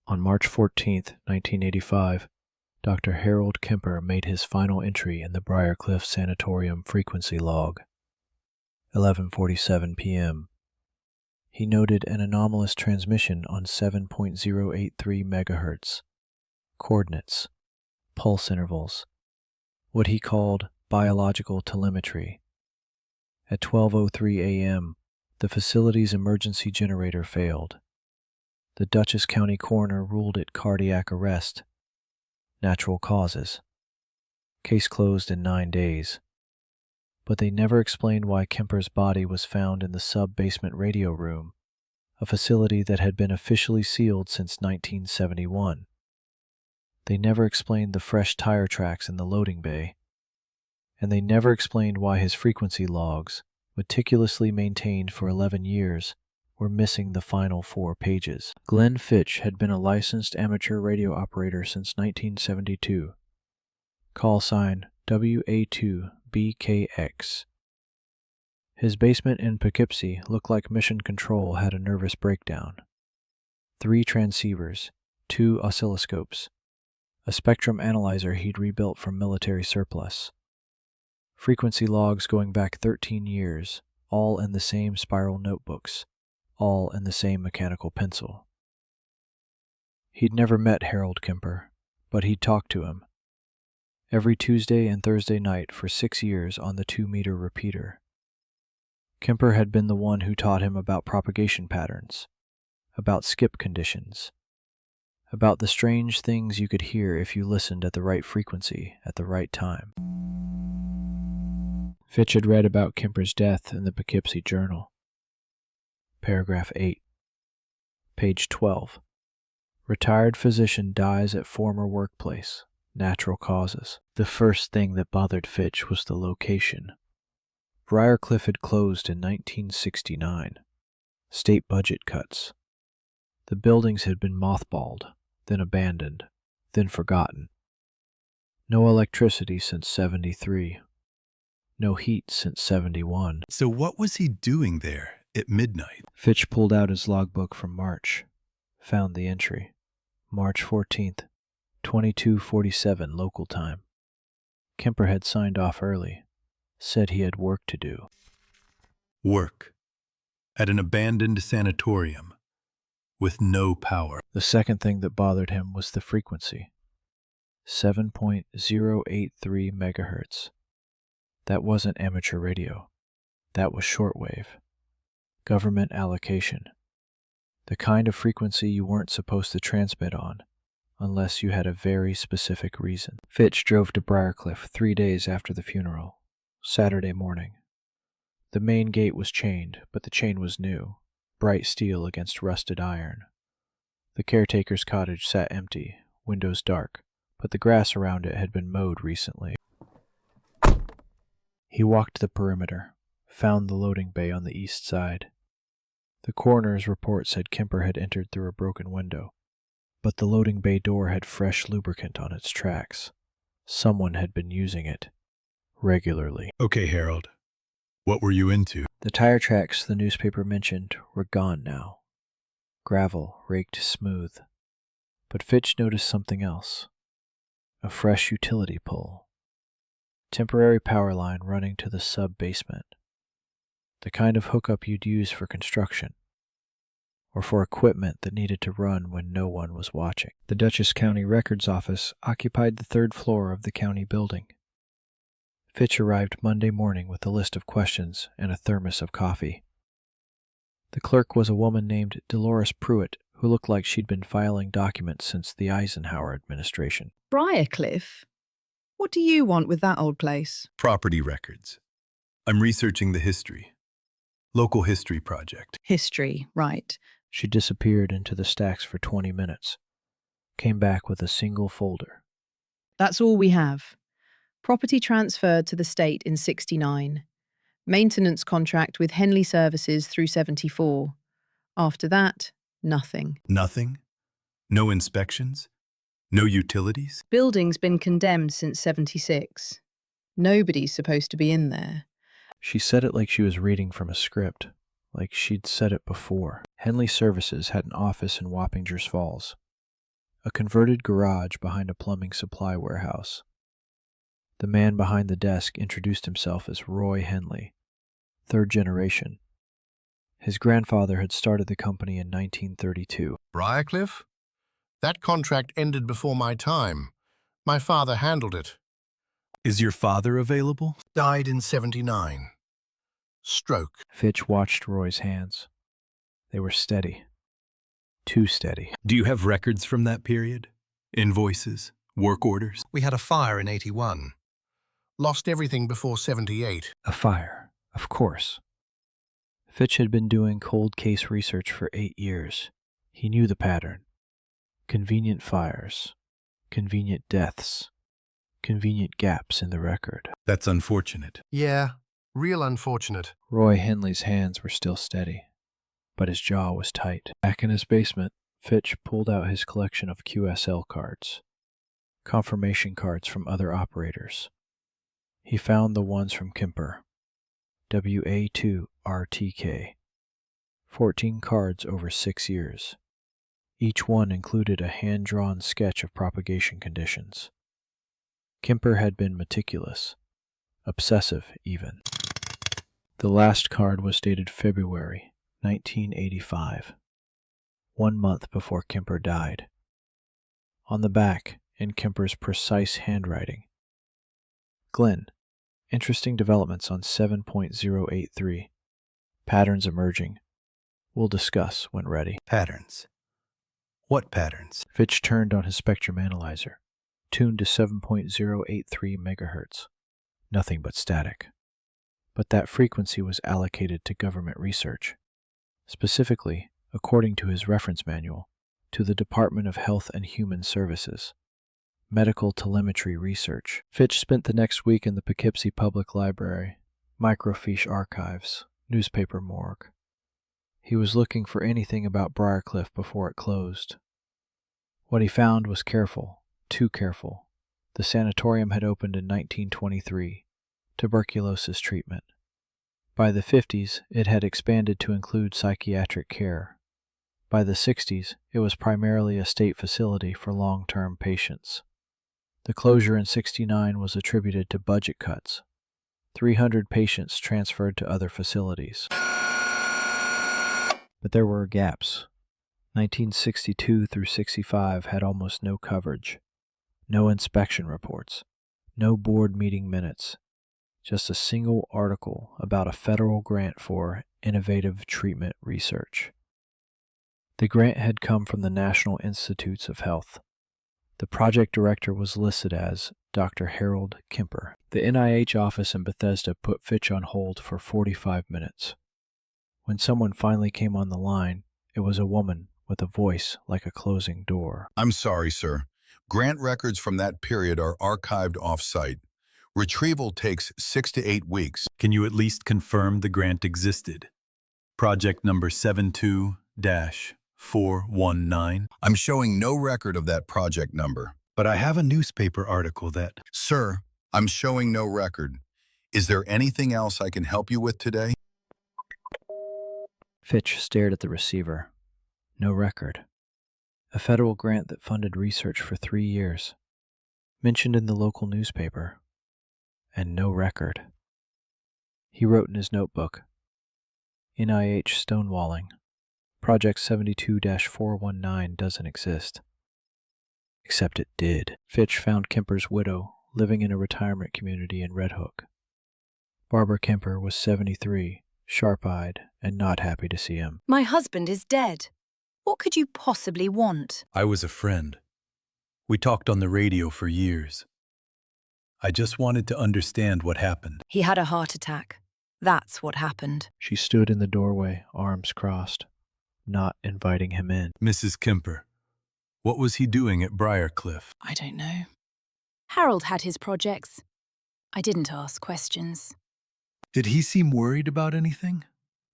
On March 14, 1985, Dr. Harold Kemper made his final entry in the Briarcliff Sanatorium frequency log. 11:47 p.m. He noted an anomalous transmission on 7.083 MHz. Coordinates, pulse intervals, what he called biological telemetry. At 12:03 a.m., the facility's emergency generator failed. The Dutchess County coroner ruled it cardiac arrest. Natural causes. Case closed in 9 days. But they never explained why Kemper's body was found in the sub-basement radio room, a facility that had been officially sealed since 1971. They never explained the fresh tire tracks in the loading bay. And they never explained why his frequency logs, meticulously maintained for 11 years, were missing the final 4 pages. Glenn Fitch had been a licensed amateur radio operator since 1972. Call sign WA2BKX. His basement in Poughkeepsie looked like Mission Control had a nervous breakdown. 3 transceivers, 2 oscilloscopes, a spectrum analyzer he'd rebuilt from military surplus. Frequency logs going back 13 years, all in the same spiral notebooks, all in the same mechanical pencil. He'd never met Harold Kemper, but he'd talked to him. Every Tuesday and Thursday night for 6 years on the 2-meter repeater. Kemper had been the one who taught him about propagation patterns, about skip conditions, about the strange things you could hear if you listened at the right frequency at the right time. Fitch had read about Kemper's death in the Poughkeepsie Journal. Paragraph 8. Page 12. Retired physician dies at former workplace. Natural causes. The first thing that bothered Fitch was the location. Briarcliff had closed in 1969. State budget cuts. The buildings had been mothballed, then abandoned, then forgotten. No electricity since '73. No heat since '71. So what was he doing there at midnight? Fitch pulled out his logbook from March, found the entry. March 14th, 22:47 local time. Kemper had signed off early, said he had work to do. Work. At an abandoned sanatorium. With no power. The second thing that bothered him was the frequency. 7.083 megahertz. That wasn't amateur radio. That was shortwave. Government allocation. The kind of frequency you weren't supposed to transmit on, unless you had a very specific reason. Fitch drove to Briarcliff 3 days after the funeral, Saturday morning. The main gate was chained, but the chain was new, bright steel against rusted iron. The caretaker's cottage sat empty, windows dark, but the grass around it had been mowed recently. He walked the perimeter, found the loading bay on the east side. The coroner's report said Kemper had entered through a broken window, but the loading bay door had fresh lubricant on its tracks. Someone had been using it regularly. Okay, Harold. What were you into? The tire tracks the newspaper mentioned were gone now. Gravel raked smooth. But Fitch noticed something else. A fresh utility pole. Temporary power line running to the sub-basement. The kind of hookup you'd use for construction, or for equipment that needed to run when no one was watching. The Dutchess County Records Office occupied the 3rd floor of the county building. Fitch arrived Monday morning with a list of questions and a thermos of coffee. The clerk was a woman named Dolores Pruitt, who looked like she'd been filing documents since the Eisenhower administration. Briarcliff? What do you want with that old place? Property records. I'm researching the history. Local history project. History, right. She disappeared into the stacks for 20 minutes. Came back with a single folder. That's all we have. Property transferred to the state in '69. Maintenance contract with Henley Services through '74. After that, nothing. Nothing? No inspections? No utilities? Building's been condemned since '76. Nobody's supposed to be in there. She said it like she was reading from a script, like she'd said it before. Henley Services had an office in Wappingers Falls. a converted garage behind a plumbing supply warehouse. The man behind the desk introduced himself as Roy Henley, third generation. His grandfather had started the company in 1932. Briarcliff? That contract ended before my time. My father handled it. Is your father available? Died in 79. Stroke. Fitch watched Roy's hands. They were steady. Too steady. Do you have records from that period? Invoices? Work orders? We had a fire in 81. Lost everything before 78. A fire, of course. Fitch had been doing cold case research for 8 years. He knew the pattern. Convenient fires, convenient deaths, convenient gaps in the record. That's unfortunate. Yeah, real unfortunate. Roy Henley's hands were still steady, but his jaw was tight. Back in his basement, Fitch pulled out his collection of QSL cards, confirmation cards from other operators. He found the ones from Kemper, WA2RTK, 14 cards over 6 years. Each one included a hand-drawn sketch of propagation conditions. Kemper had been meticulous, obsessive even. The last card was dated February 1985, 1 month before Kemper died. On the back, in Kemper's precise handwriting, Glenn, interesting developments on 7.083. Patterns emerging. We'll discuss when ready. Patterns. What patterns? Fitch turned on his spectrum analyzer, tuned to 7.083 megahertz. Nothing but static. But that frequency was allocated to government research. Specifically, according to his reference manual, to the Department of Health and Human Services. Medical telemetry research. Fitch spent the next week in the Poughkeepsie Public Library, microfiche archives, newspaper morgue. He was looking for anything about Briarcliff before it closed. What he found was careful, too careful. The sanatorium had opened in 1923, tuberculosis treatment. By the 50s, it had expanded to include psychiatric care. By the 60s, it was primarily a state facility for long-term patients. The closure in 69 was attributed to budget cuts. 300 patients transferred to other facilities. But there were gaps. 1962 through 65 had almost no coverage, no inspection reports, no board meeting minutes, just a single article about a federal grant for innovative treatment research. The grant had come from the National Institutes of Health. The project director was listed as Dr. Harold Kemper. The NIH office in Bethesda put Fitch on hold for 45 minutes. When someone finally came on the line, it was a woman with a voice like a closing door. I'm sorry, sir. Grant records from that period are archived off-site. Retrieval takes 6 to 8 weeks. Can you at least confirm the grant existed? Project number 72-419. I'm showing no record of that project number. But I have a newspaper article that... Sir, I'm showing no record. Is there anything else I can help you with today? Fitch stared at the receiver. No record. A federal grant that funded research for 3 years. Mentioned in the local newspaper. And no record. He wrote in his notebook, NIH stonewalling. Project 72-419 doesn't exist. Except it did. Fitch found Kemper's widow living in a retirement community in Red Hook. Barbara Kemper was 73, sharp-eyed, and not happy to see him. My husband is dead. What could you possibly want? I was a friend. We talked on the radio for years. I just wanted to understand what happened. He had a heart attack. That's what happened. She stood in the doorway, arms crossed, not inviting him in. Mrs. Kemper, what was he doing at Briarcliff? I don't know. Harold had his projects. I didn't ask questions. Did he seem worried about anything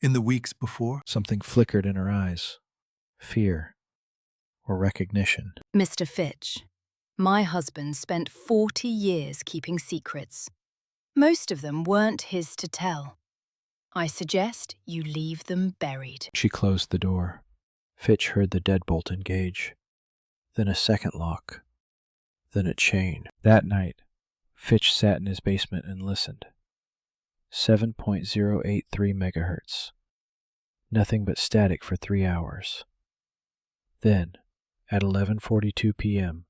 in the weeks before? Something flickered in her eyes. Fear or recognition. Mr. Fitch, my husband spent 40 years keeping secrets. Most of them weren't his to tell. I suggest you leave them buried. She closed the door. Fitch heard the deadbolt engage. then a second lock, then a chain. That night, Fitch sat in his basement and listened. 7.083 megahertz. Nothing but static for 3 hours. Then, at 11:42 p.m.,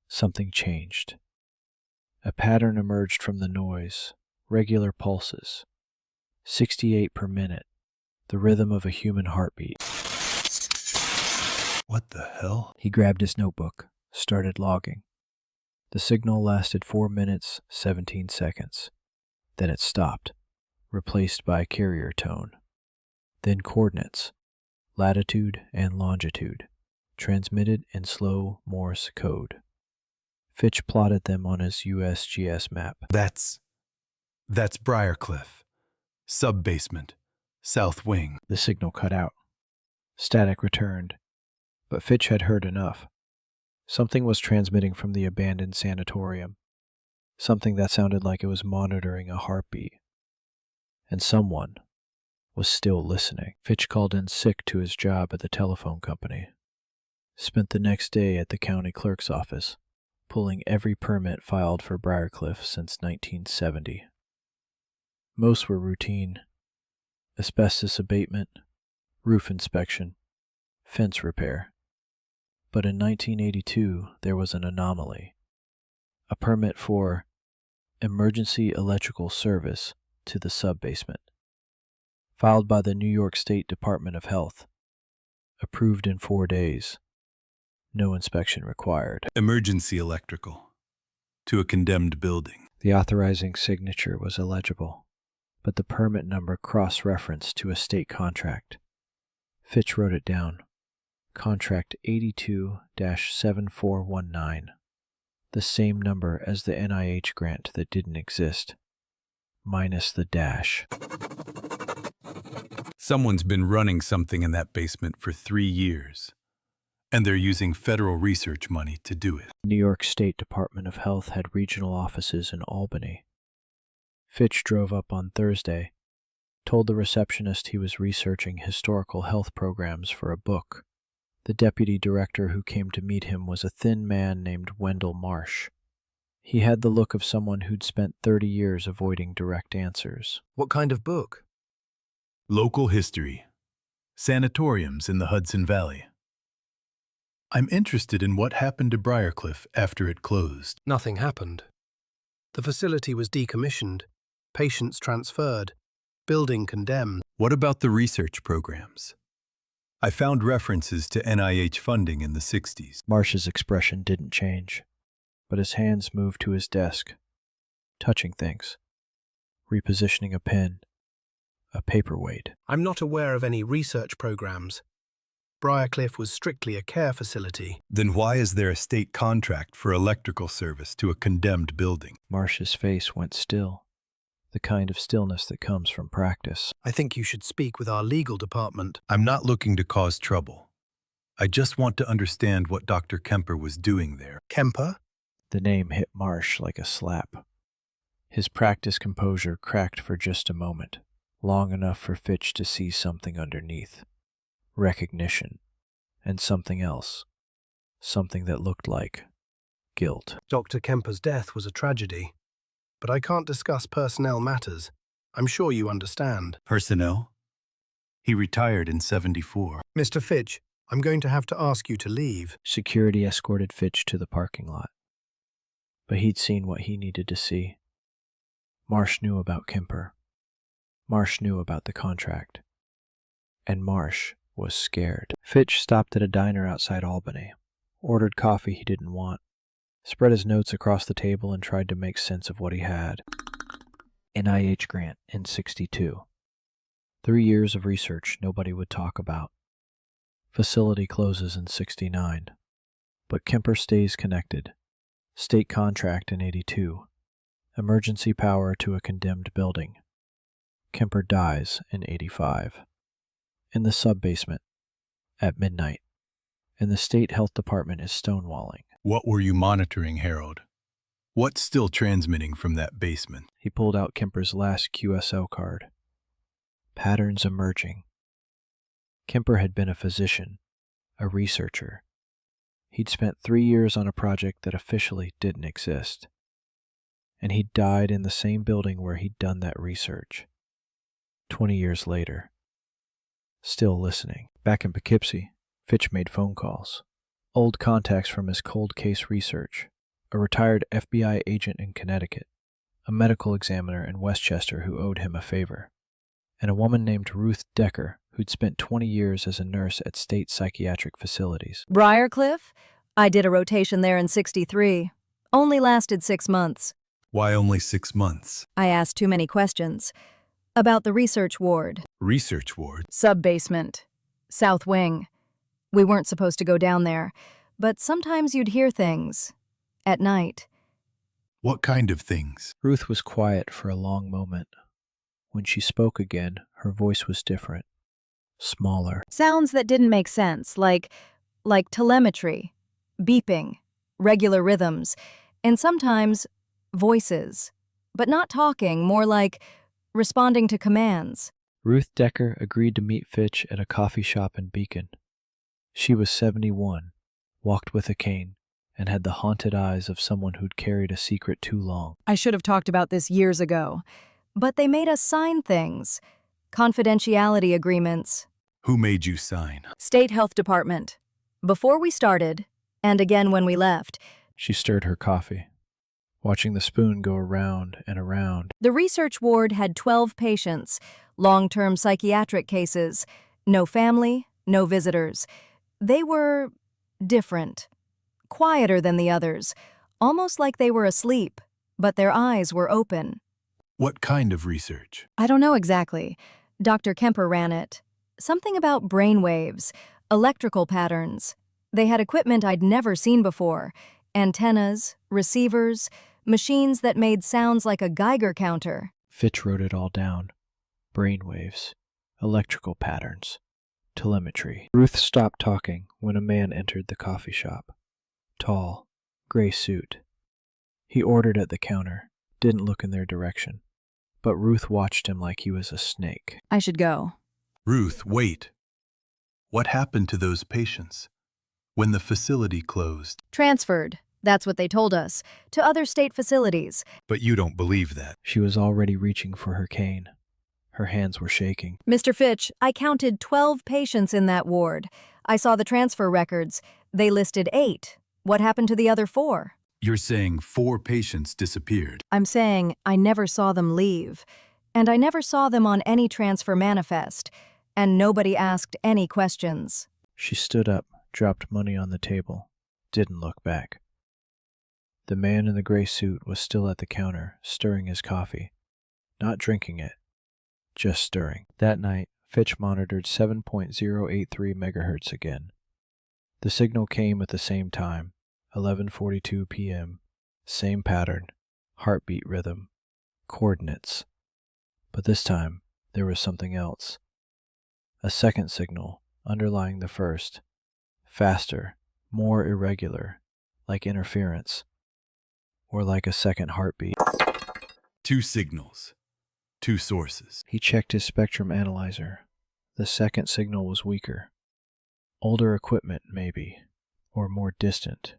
something changed. A pattern emerged from the noise, regular pulses. 68 per minute, the rhythm of a human heartbeat. What the hell? He grabbed his notebook, started logging. The signal lasted 4 minutes, 17 seconds. Then it stopped, replaced by a carrier tone. Then coordinates, latitude and longitude, transmitted in slow Morse code. Fitch plotted them on his USGS map. That's Briarcliff. Sub-basement. South wing. The signal cut out. Static returned, but Fitch had heard enough. Something was transmitting from the abandoned sanatorium, something that sounded like it was monitoring a heartbeat. And someone was still listening. Fitch called in sick to his job at the telephone company. Spent the next day at the county clerk's office, pulling every permit filed for Briarcliff since 1970. Most were routine: asbestos abatement, roof inspection, fence repair. But in 1982, there was an anomaly. A permit for emergency electrical service to the sub-basement, filed by the New York State Department of Health. Approved in 4 days. No inspection required. Emergency electrical. To a condemned building. The authorizing signature was illegible, but the permit number cross-referenced to a state contract. Fitch wrote it down. Contract 82-7419. The same number as the NIH grant that didn't exist, minus the dash. Someone's been running something in that basement for 3 years, and they're using federal research money to do it. New York State Department of Health had regional offices in Albany. Fitch drove up on Thursday, told the receptionist he was researching historical health programs for a book. The deputy director who came to meet him was a thin man named Wendell Marsh. He had the look of someone who'd spent 30 years avoiding direct answers. What kind of book? Local history. Sanatoriums in the Hudson Valley. I'm interested in what happened to Briarcliff after it closed. Nothing happened. The facility was decommissioned, patients transferred, building condemned. What about the research programs? I found references to NIH funding in the 60s. Marsh's expression didn't change, but his hands moved to his desk, touching things, repositioning a pen, a paperweight. I'm not aware of any research programs. Briarcliff was strictly a care facility. Then why is there a state contract for electrical service to a condemned building? Marsh's face went still, the kind of stillness that comes from practice. I think you should speak with our legal department. I'm not looking to cause trouble. I just want to understand what Dr. Kemper was doing there. Kemper? The name hit Marsh like a slap. His practiced composure cracked for just a moment, long enough for Fitch to see something underneath. Recognition, and something else. Something that looked like guilt. Dr. Kemper's death was a tragedy, but I can't discuss personnel matters. I'm sure you understand. Personnel? He retired in 74. Mr. Fitch, I'm going to have to ask you to leave. Security escorted Fitch to the parking lot. But he'd seen what he needed to see. Marsh knew about Kemper. Marsh knew about the contract. And Marsh was scared. Fitch stopped at a diner outside Albany, ordered coffee he didn't want, spread his notes across the table and tried to make sense of what he had. NIH grant in 62. 3 years of research nobody would talk about. Facility closes in 69. But Kemper stays connected. State contract in 82. Emergency power to a condemned building. Kemper dies in 85. In the sub-basement, at midnight, and the state health department is stonewalling. What were you monitoring, Harold? What's still transmitting from that basement? He pulled out Kemper's last QSO card. Patterns emerging. Kemper had been a physician, a researcher. He'd spent 3 years on a project that officially didn't exist. And he died in the same building where he'd done that research. 20 years later. Still listening. Back in Poughkeepsie, Fitch made phone calls. Old contacts from his cold case research, a retired FBI agent in Connecticut, a medical examiner in Westchester who owed him a favor, and a woman named Ruth Decker who'd spent 20 years as a nurse at state psychiatric facilities. Briarcliff? I did a rotation there in '63. Only lasted 6 months. Why only 6 months? I asked too many questions. About the research ward. Research ward? Sub-basement. South wing. We weren't supposed to go down there, but sometimes you'd hear things. At night. What kind of things? Ruth was quiet for a long moment. When she spoke again, her voice was different. Smaller. Sounds that didn't make sense, like telemetry, beeping, regular rhythms, and sometimes voices. But not talking, more like responding to commands. Ruth Decker agreed to meet Fitch at a coffee shop in Beacon. She was 71, walked with a cane, and had the haunted eyes of someone who'd carried a secret too long. I should have talked about this years ago. But they made us sign things. Confidentiality agreements. Who made you sign? State Health Department. Before we started, and again when we left. She stirred her coffee, watching the spoon go around and around. The research ward had 12 patients, long-term psychiatric cases, no family, no visitors. They were different, quieter than the others, almost like they were asleep, but their eyes were open. What kind of research? I don't know exactly. Dr. Kemper ran it. Something about brain waves, electrical patterns. They had equipment I'd never seen before. Antennas, receivers, machines that made sounds like a Geiger counter. Fitch wrote it all down. Brainwaves, electrical patterns, telemetry. Ruth stopped talking when a man entered the coffee shop. Tall, gray suit. He ordered at the counter, didn't look in their direction. But Ruth watched him like he was a snake. I should go. Ruth, wait. What happened to those patients when the facility closed? Transferred. That's what they told us. To other state facilities. But you don't believe that. She was already reaching for her cane. Her hands were shaking. Mr. Fitch, I counted 12 patients in that ward. I saw the transfer records. They listed 8. What happened to the other 4? You're saying 4 patients disappeared. I'm saying I never saw them leave. And I never saw them on any transfer manifest. And nobody asked any questions. She stood up, dropped money on the table, didn't look back. The man in the gray suit was still at the counter, stirring his coffee. Not drinking it, just stirring. That night, Fitch monitored 7.083 megahertz again. The signal came at the same time, 11:42 p.m., same pattern, heartbeat rhythm, coordinates. But this time, there was something else. A second signal, underlying the first, faster, more irregular, like interference, or like a second heartbeat. 2 signals, 2 sources. He checked his spectrum analyzer. The second signal was weaker. Older equipment, maybe, or more distant.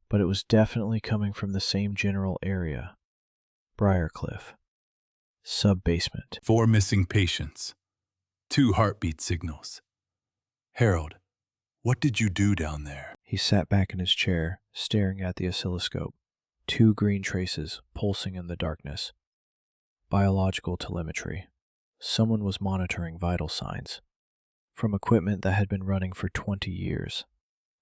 But it was definitely coming from the same general area. Briarcliff. Sub-basement. 4 missing patients, 2 heartbeat signals. Harold, what did you do down there? He sat back in his chair, staring at the oscilloscope. 2 green traces pulsing in the darkness. Biological telemetry. Someone was monitoring vital signs. From equipment that had been running for 20 years.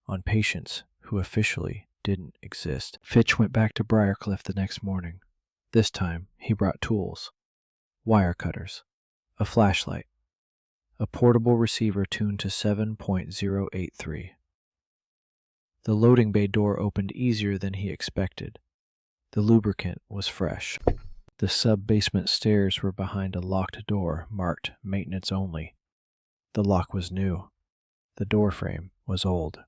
On patients who officially didn't exist. Fitch went back to Briarcliff the next morning. This time, he brought tools. Wire cutters. A flashlight. A portable receiver tuned to 7.083. The loading bay door opened easier than he expected. The lubricant was fresh. The sub-basement stairs were behind a locked door marked Maintenance Only. The lock was new. The door frame was old.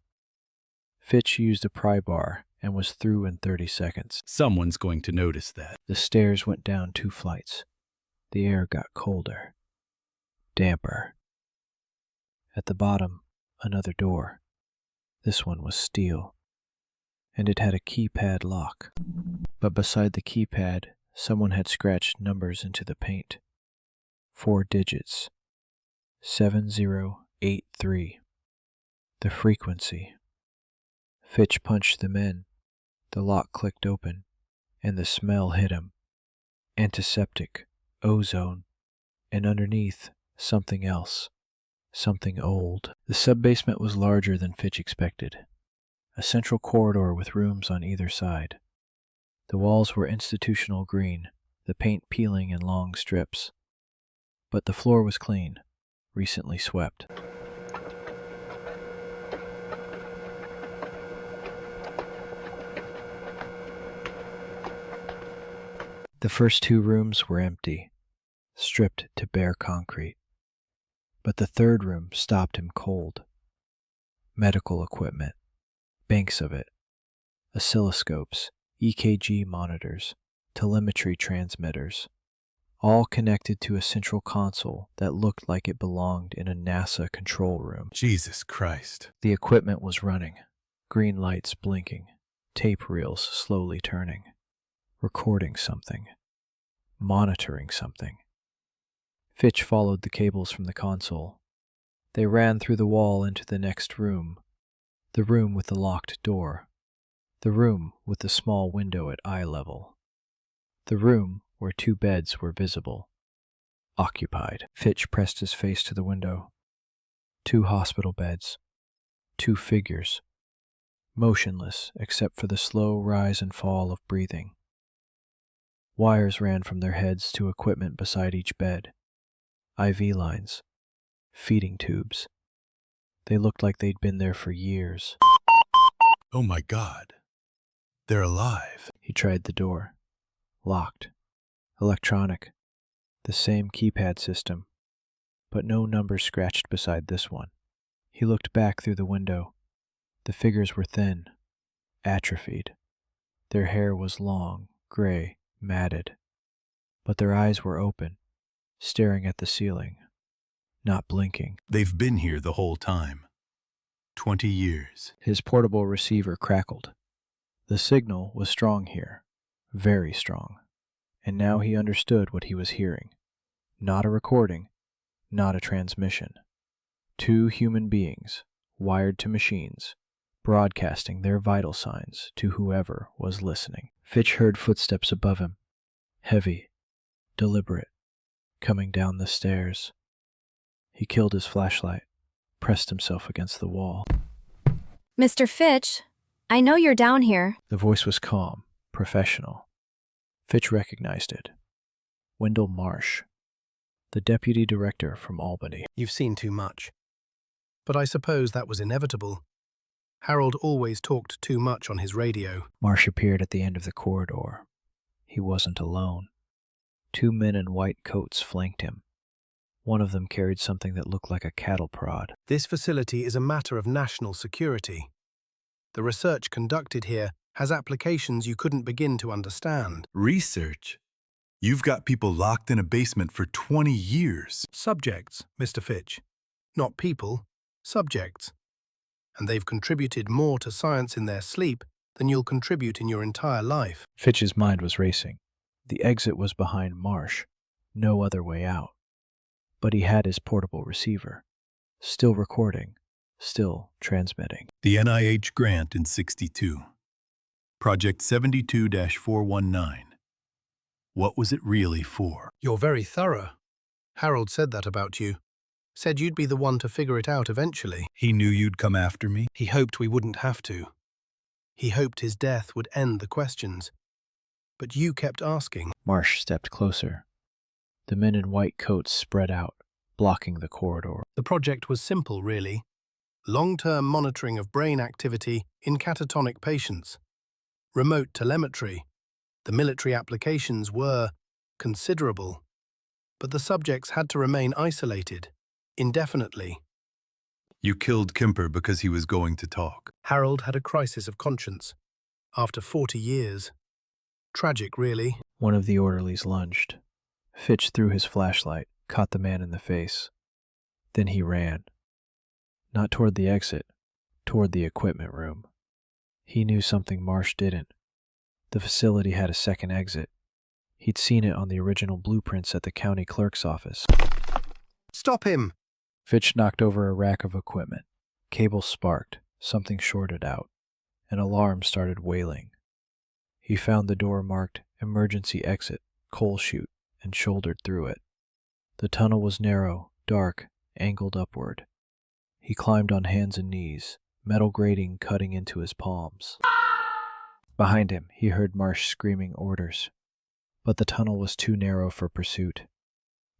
Fitch used a pry bar and was through in 30 seconds. Someone's going to notice that. The stairs went down 2 flights. The air got colder. Damper. At the bottom, another door. This one was steel, and it had a keypad lock. But beside the keypad, someone had scratched numbers into the paint. 4 digits. 7083. The frequency. Fitch punched them in. The lock clicked open, and the smell hit him. Antiseptic, ozone, and underneath, something else. Something old. The sub-basement was larger than Fitch expected. A central corridor with rooms on either side. The walls were institutional green, the paint peeling in long strips. But the floor was clean, recently swept. The first 2 rooms were empty, stripped to bare concrete. But the third room stopped him cold. Medical equipment, banks of it, oscilloscopes, EKG monitors, telemetry transmitters, all connected to a central console that looked like it belonged in a NASA control room. Jesus Christ. The equipment was running, green lights blinking, tape reels slowly turning, recording something, monitoring something. Fitch followed the cables from the console. They ran through the wall into the next room, the room with the locked door, the room with the small window at eye level, the room where 2 beds were visible, occupied. Fitch pressed his face to the window. 2 hospital beds, 2 figures, motionless except for the slow rise and fall of breathing. Wires ran from their heads to equipment beside each bed. IV lines, feeding tubes. They looked like they'd been there for years. Oh my God. They're alive. He tried the door. Locked. Electronic. The same keypad system. But no number scratched beside this one. He looked back through the window. The figures were thin, atrophied. Their hair was long, gray, matted. But their eyes were open, staring at the ceiling, not blinking. They've been here the whole time. 20 years. His portable receiver crackled. The signal was strong here, very strong, and now he understood what he was hearing. Not a recording, not a transmission. 2 human beings, wired to machines, broadcasting their vital signs to whoever was listening. Fitch heard footsteps above him, heavy, deliberate, coming down the stairs. He killed his flashlight, pressed himself against the wall. Mr. Fitch, I know you're down here. The voice was calm, professional. Fitch recognized it. Wendell Marsh, the deputy director from Albany. You've seen too much. But I suppose that was inevitable. Harold always talked too much on his radio. Marsh appeared at the end of the corridor. He wasn't alone. 2 men in white coats flanked him. One of them carried something that looked like a cattle prod. This facility is a matter of national security. The research conducted here has applications you couldn't begin to understand. Research? You've got people locked in a basement for 20 years. Subjects, Mr. Fitch. Not people, subjects. And they've contributed more to science in their sleep than you'll contribute in your entire life. Fitch's mind was racing. The exit was behind Marsh, no other way out. But he had his portable receiver, still recording, still transmitting. The NIH grant in '62. Project 72-419. What was it really for? You're very thorough. Harold said that about you. Said you'd be the one to figure it out eventually. He knew you'd come after me? He hoped we wouldn't have to. He hoped his death would end the questions. But you kept asking. Marsh stepped closer. The men in white coats spread out, blocking the corridor. The project was simple, really. Long-term monitoring of brain activity in catatonic patients. Remote telemetry. The military applications were considerable. But the subjects had to remain isolated, indefinitely. You killed Kemper because he was going to talk. Harold had a crisis of conscience. After 40 years. Tragic, really. One of the orderlies lunged. Fitch threw his flashlight, caught the man in the face. Then he ran. Not toward the exit, toward the equipment room. He knew something Marsh didn't. The facility had a second exit. He'd seen it on the original blueprints at the county clerk's office. Stop him! Fitch knocked over a rack of equipment. Cables sparked, something shorted out. An alarm started wailing. He found the door marked Emergency Exit, Coal Chute, and shouldered through it. The tunnel was narrow, dark, angled upward. He climbed on hands and knees, metal grating cutting into his palms. Behind him, he heard Marsh screaming orders. But the tunnel was too narrow for pursuit.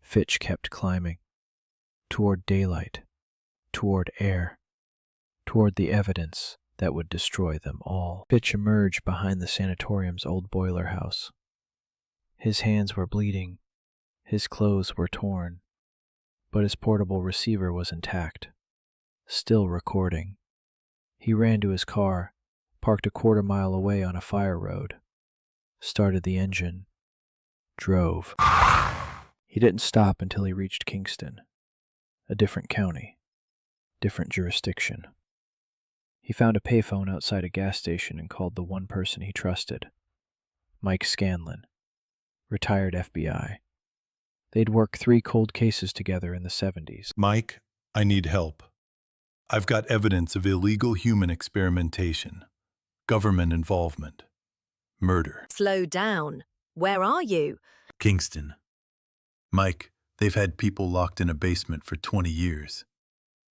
Fitch kept climbing. Toward daylight. Toward air. Toward the evidence that would destroy them all. Fitch emerged behind the sanatorium's old boiler house. His hands were bleeding. His clothes were torn. But his portable receiver was intact. Still recording. He ran to his car, parked a quarter-mile away on a fire road, started the engine, drove. He didn't stop until he reached Kingston, a different county, different jurisdiction. He found a payphone outside a gas station and called the one person he trusted, Mike Scanlon, retired FBI. They'd worked 3 cold cases together in the 70s. Mike, I need help. I've got evidence of illegal human experimentation, government involvement, murder. Slow down. Where are you? Kingston. Mike, they've had people locked in a basement for 20 years,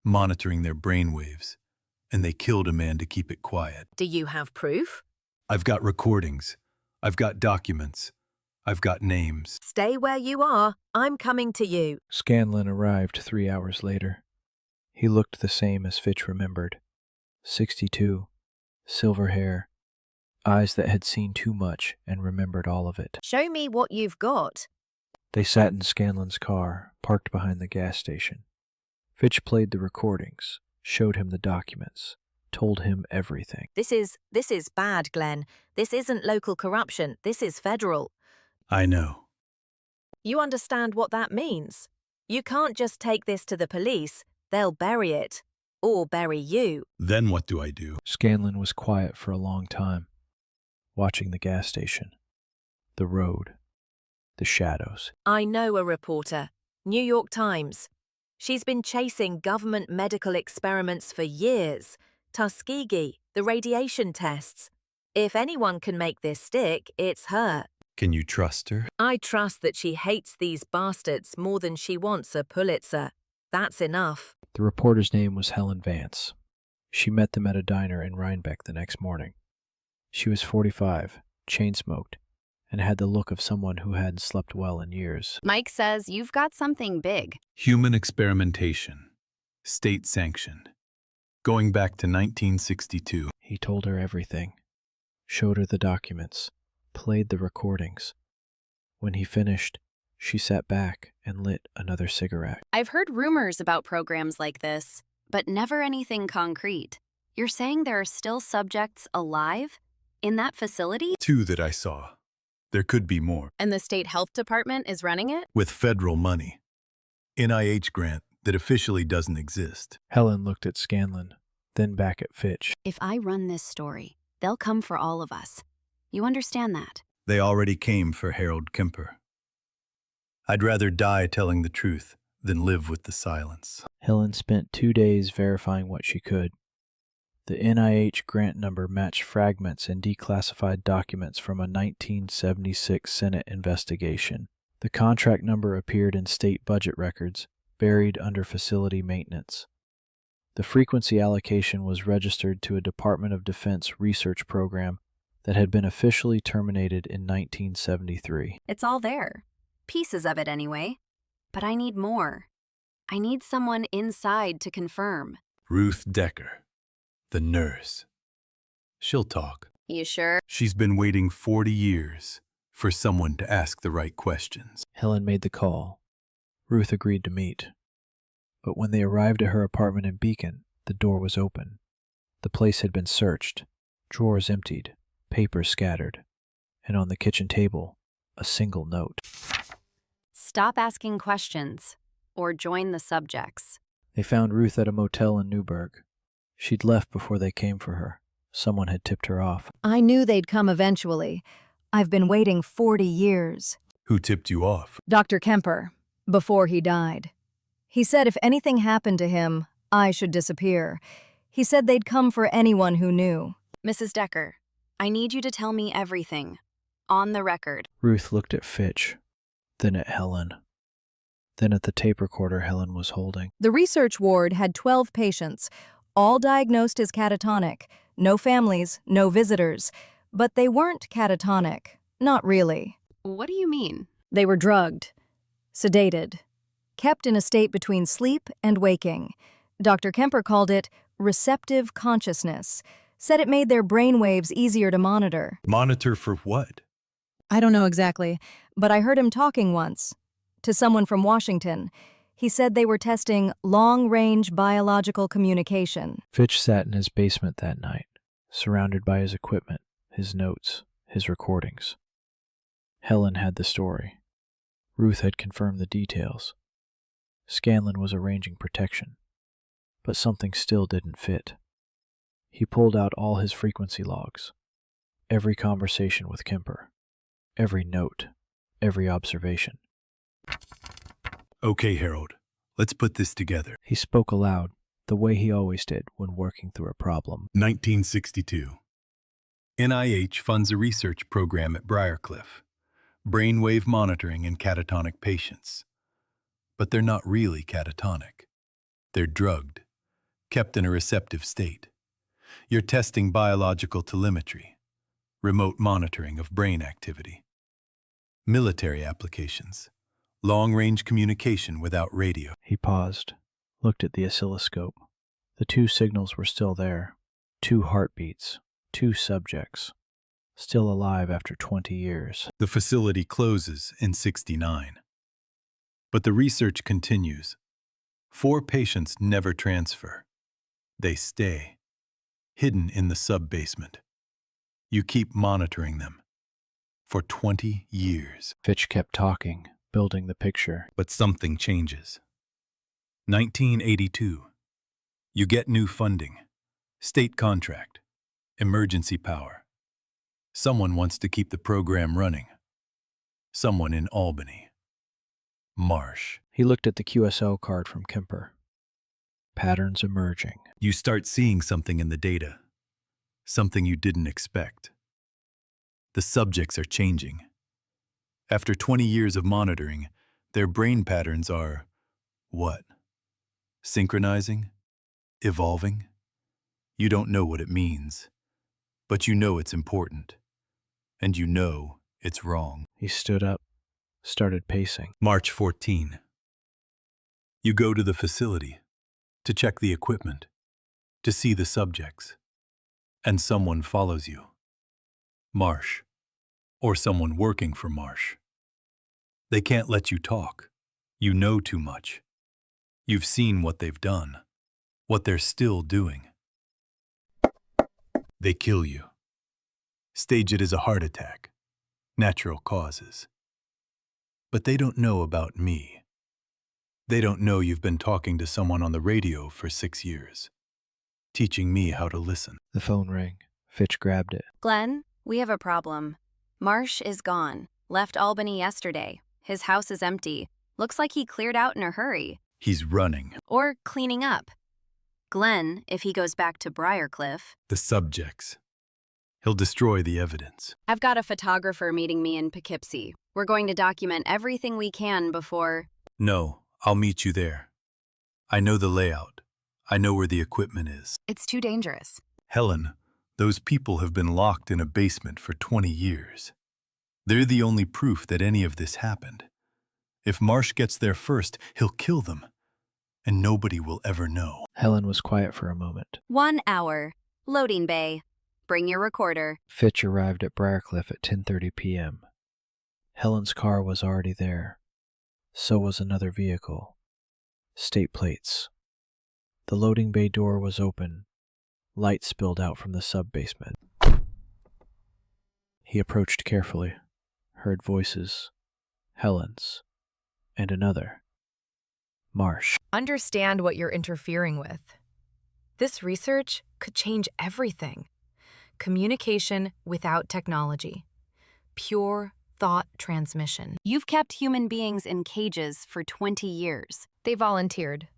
monitoring their brainwaves, and they killed a man to keep it quiet. Do you have proof? I've got recordings. I've got documents. I've got names. Stay where you are. I'm coming to you. Scanlon arrived 3 hours later. He looked the same as Fitch remembered. 62, silver hair, eyes that had seen too much and remembered all of it. Show me what you've got. They sat in Scanlon's car, parked behind the gas station. Fitch played the recordings, showed him the documents, told him everything. This is bad, Glenn. This isn't local corruption. This is federal. I know. You understand what that means? You can't just take this to the police. They'll bury it. Or bury you. Then what do I do? Scanlon was quiet for a long time, watching the gas station, the road, the shadows. I know a reporter. New York Times. She's been chasing government medical experiments for years. Tuskegee, the radiation tests. If anyone can make this stick, it's her. Can you trust her? I trust that she hates these bastards more than she wants a Pulitzer. That's enough. The reporter's name was Helen Vance. She met them at a diner in Rhinebeck the next morning. She was 45, chain-smoked, and had the look of someone who hadn't slept well in years. Mike says you've got something big. Human experimentation. State-sanctioned. Going back to 1962. He told her everything, showed her the documents, played the recordings. When he finished, she sat back and lit another cigarette. I've heard rumors about programs like this, but never anything concrete. You're saying there are still subjects alive in that facility? 2 that I saw. There could be more. And the state health department is running it? With federal money. NIH grant that officially doesn't exist. Helen looked at Scanlon, then back at Fitch. If I run this story, they'll come for all of us. You understand that? They already came for Harold Kemper. I'd rather die telling the truth than live with the silence. Helen spent 2 days verifying what she could. The NIH grant number matched fragments and declassified documents from a 1976 Senate investigation. The contract number appeared in state budget records, buried under facility maintenance. The frequency allocation was registered to a Department of Defense research program that had been officially terminated in 1973. It's all there. Pieces of it anyway. But I need more. I need someone inside to confirm. Ruth Decker, the nurse. She'll talk. You sure? She's been waiting 40 years for someone to ask the right questions. Helen made the call. Ruth agreed to meet. But when they arrived at her apartment in Beacon, the door was open. The place had been searched, drawers emptied, papers scattered, and on the kitchen table, a single note. Stop asking questions, or join the subjects. They found Ruth at a motel in Newburgh. She'd left before they came for her. Someone had tipped her off. I knew they'd come eventually. I've been waiting 40 years. Who tipped you off? Dr. Kemper, before he died. He said if anything happened to him, I should disappear. He said they'd come for anyone who knew. Mrs. Decker, I need you to tell me everything. On the record. Ruth looked at Fitch, then at Helen, then at the tape recorder Helen was holding. The research ward had 12 patients, all diagnosed as catatonic. No families, no visitors. But they weren't catatonic. Not really. What do you mean? They were drugged, sedated, kept in a state between sleep and waking. Dr. Kemper called it receptive consciousness, said it made their brain waves easier to monitor. Monitor for what? I don't know exactly, but I heard him talking once to someone from Washington. He said they were testing long-range biological communication. Fitch sat in his basement that night, surrounded by his equipment, his notes, his recordings. Helen had the story. Ruth had confirmed the details. Scanlon was arranging protection. But something still didn't fit. He pulled out all his frequency logs. Every conversation with Kemper. Every note. Every observation. Okay, Harold. Let's put this together. He spoke aloud, the way he always did when working through a problem. 1962. NIH funds a research program at Briarcliff. Brainwave monitoring in catatonic patients. But they're not really catatonic. They're drugged, kept in a receptive state. You're testing biological telemetry, remote monitoring of brain activity. Military applications, long-range communication without radio. He paused, looked at the oscilloscope. The two signals were still there. 2 heartbeats, 2 subjects, still alive after 20 years. The facility closes in '69. But the research continues. 4 patients never transfer. They stay, hidden in the sub-basement. You keep monitoring them. For 20 years. Fitch kept talking, building the picture. But something changes. 1982. You get new funding. State contract. Emergency power. Someone wants to keep the program running. Someone in Albany. Marsh. He looked at the QSL card from Kemper. Patterns emerging. You start seeing something in the data. Something you didn't expect. The subjects are changing. After 20 years of monitoring, their brain patterns are, what? Synchronizing? Evolving? You don't know what it means, but you know it's important. And you know it's wrong. He stood up, started pacing. March 14. You go to the facility to check the equipment, to see the subjects, and someone follows you. Marsh, or someone working for Marsh. They can't let you talk. You know too much. You've seen what they've done, what they're still doing. They kill you. Stage it as a heart attack, natural causes. But they don't know about me. They don't know you've been talking to someone on the radio for 6 years, teaching me how to listen. The phone rang. Fitch grabbed it. Glenn, we have a problem. Marsh is gone. Left Albany yesterday. His house is empty. Looks like he cleared out in a hurry. He's running. Or cleaning up. Glenn, if he goes back to Briarcliff. The subjects. He'll destroy the evidence. I've got a photographer meeting me in Poughkeepsie. We're going to document everything we can before... No, I'll meet you there. I know the layout. I know where the equipment is. It's too dangerous. Helen, those people have been locked in a basement for 20 years. They're the only proof that any of this happened. If Marsh gets there first, he'll kill them. And nobody will ever know. Helen was quiet for a moment. 1 hour. Loading bay. Bring your recorder. Fitch arrived at Briarcliff at 10:30 p.m. Helen's car was already there. So was another vehicle. State plates. The loading bay door was open. Light spilled out from the sub-basement. He approached carefully, heard voices, Helen's, and another. Marsh. Understand what you're interfering with. This research could change everything. Communication without technology. Pure thought transmission. You've kept human beings in cages for 20 years. They volunteered.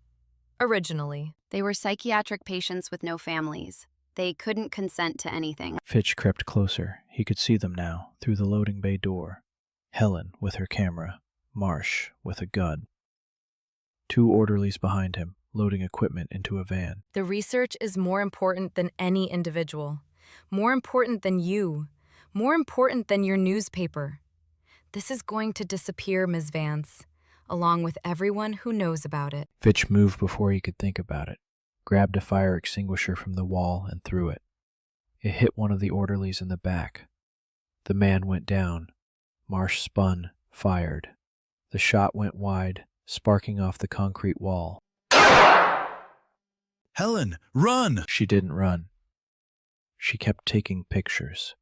Originally. They were psychiatric patients with no families. They couldn't consent to anything. Fitch crept closer. He could see them now, through the loading bay door. Helen with her camera, Marsh with a gun. 2 orderlies behind him, loading equipment into a van. The research is more important than any individual. More important than you. More important than your newspaper. This is going to disappear, Ms. Vance, along with everyone who knows about it. Fitch moved before he could think about it, grabbed a fire extinguisher from the wall and threw it. It hit one of the orderlies in the back. The man went down. Marsh spun, fired. The shot went wide, sparking off the concrete wall. Helen, run! She didn't run. She kept taking pictures.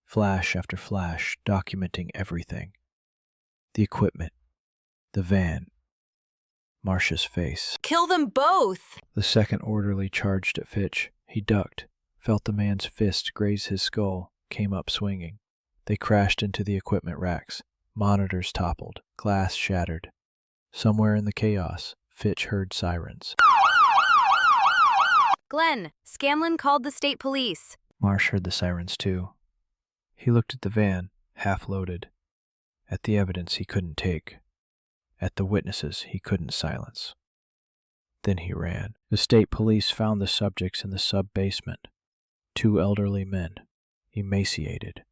Flash after flash, documenting everything. The equipment. The van. Marsh's face. Kill them both! The second orderly charged at Fitch. He ducked, felt the man's fist graze his skull, came up swinging. They crashed into the equipment racks. Monitors toppled, glass shattered. Somewhere in the chaos, Fitch heard sirens. Glenn, Scanlon called the state police. Marsh heard the sirens too. He looked at the van, half loaded, at the evidence he couldn't take, at the witnesses he couldn't silence. Then he ran. The state police found the subjects in the sub-basement. 2 elderly men, emaciated,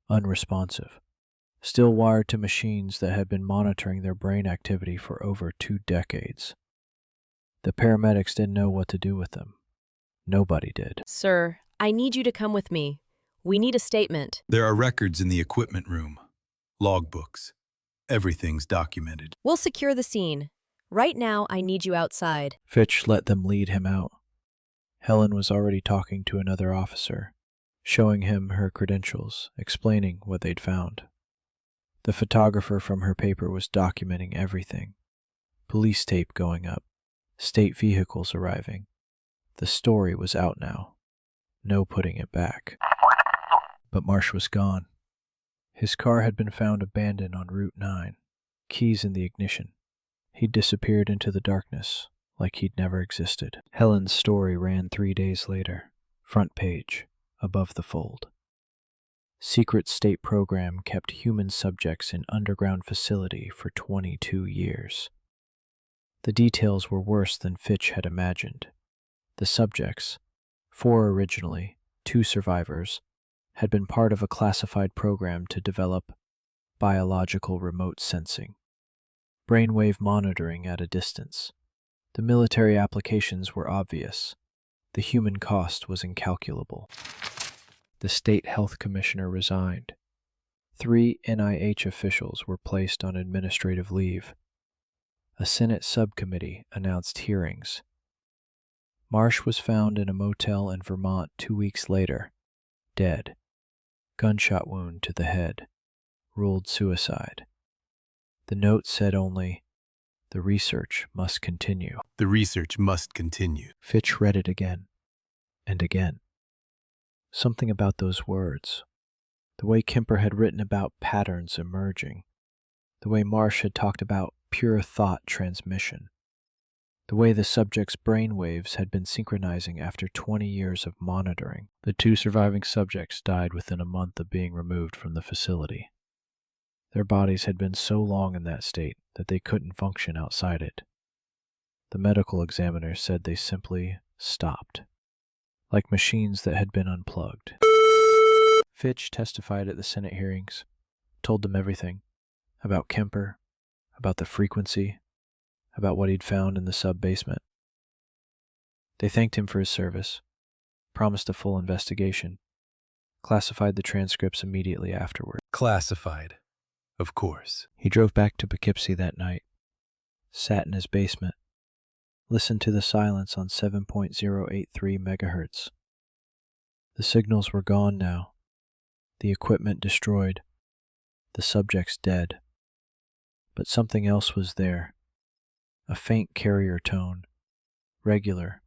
unresponsive, still wired to machines that had been monitoring their brain activity for over 2 decades. The paramedics didn't know what to do with them. Nobody did. Sir, I need you to come with me. We need a statement. There are records in the equipment room, logbooks. Everything's documented. We'll secure the scene. Right now, I need you outside. Fitch let them lead him out. Helen was already talking to another officer, showing him her credentials, explaining what they'd found. The photographer from her paper was documenting everything. Police tape going up, state vehicles arriving. The story was out now. No putting it back. But Marsh was gone. His car had been found abandoned on Route 9, keys in the ignition. He'd disappeared into the darkness, like he'd never existed. Helen's story ran 3 days later, front page, above the fold. Secret state program kept human subjects in underground facility for 22 years. The details were worse than Fitch had imagined. The subjects, 4 originally, 2 survivors, had been part of a classified program to develop biological remote sensing, brainwave monitoring at a distance. The military applications were obvious. The human cost was incalculable. The state health commissioner resigned. 3 NIH officials were placed on administrative leave. A Senate subcommittee announced hearings. Marsh was found in a motel in Vermont 2 weeks later, dead. Gunshot wound to the head, ruled suicide. The note said only, "The research must continue." The research must continue. Fitch read it again, and again. Something about those words, the way Kemper had written about patterns emerging, the way Marsh had talked about pure thought transmission, the way the subject's brainwaves had been synchronizing after 20 years of monitoring. The 2 surviving subjects died within a month of being removed from the facility. Their bodies had been so long in that state that they couldn't function outside it. The medical examiner said they simply stopped, like machines that had been unplugged. Fitch testified at the Senate hearings, told them everything, about Kemper, about the frequency, about what he'd found in the sub-basement. They thanked him for his service, promised a full investigation, classified the transcripts immediately afterward. Classified, of course. He drove back to Poughkeepsie that night, sat in his basement, listened to the silence on 7.083 megahertz. The signals were gone now, the equipment destroyed, the subjects dead. But something else was there, a faint carrier tone, regular,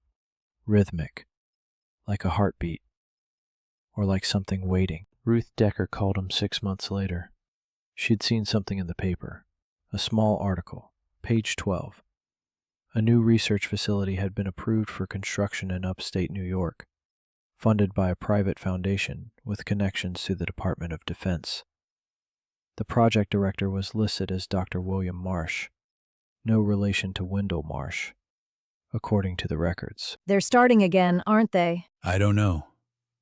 rhythmic, like a heartbeat, or like something waiting. Ruth Decker called him 6 months later. She'd seen something in the paper, a small article, page 12. A new research facility had been approved for construction in upstate New York, funded by a private foundation with connections to the Department of Defense. The project director was listed as Dr. William Marsh, no relation to Wendell Marsh, according to the records. They're starting again, aren't they? I don't know.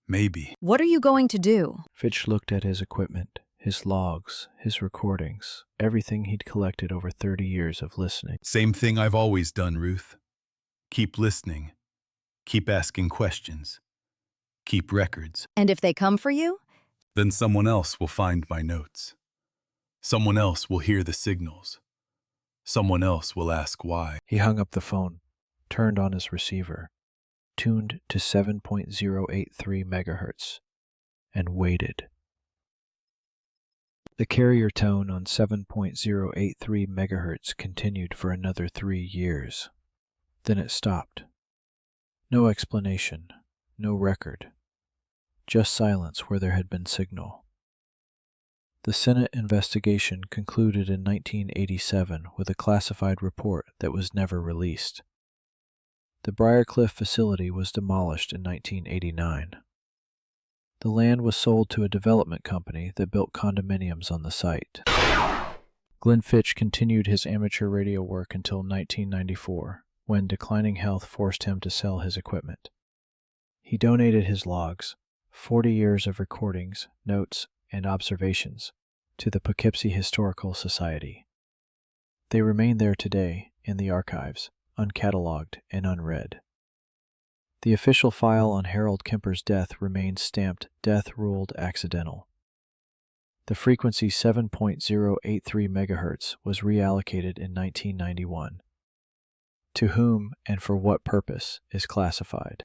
Maybe. What are you going to do? Fitch looked at his equipment, his logs, his recordings, everything he'd collected over 30 years of listening. Same thing I've always done, Ruth. Keep listening. Keep asking questions. Keep records. And if they come for you? Then someone else will find my notes. Someone else will hear the signals. Someone else will ask why. He hung up the phone, turned on his receiver, tuned to 7.083 megahertz, and waited. The carrier tone on 7.083 megahertz continued for another 3 years. Then it stopped. No explanation, no record, just silence where there had been signal. The Senate investigation concluded in 1987 with a classified report that was never released. The Briarcliff facility was demolished in 1989. The land was sold to a development company that built condominiums on the site. Glenn Fitch continued his amateur radio work until 1994, when declining health forced him to sell his equipment. He donated his logs, 40 years of recordings, notes, and observations, to the Poughkeepsie Historical Society. They remain there today in the archives, uncatalogued and unread. The official file on Harold Kemper's death remains stamped Death Ruled Accidental. The frequency 7.083 MHz was reallocated in 1991. To whom and for what purpose is classified.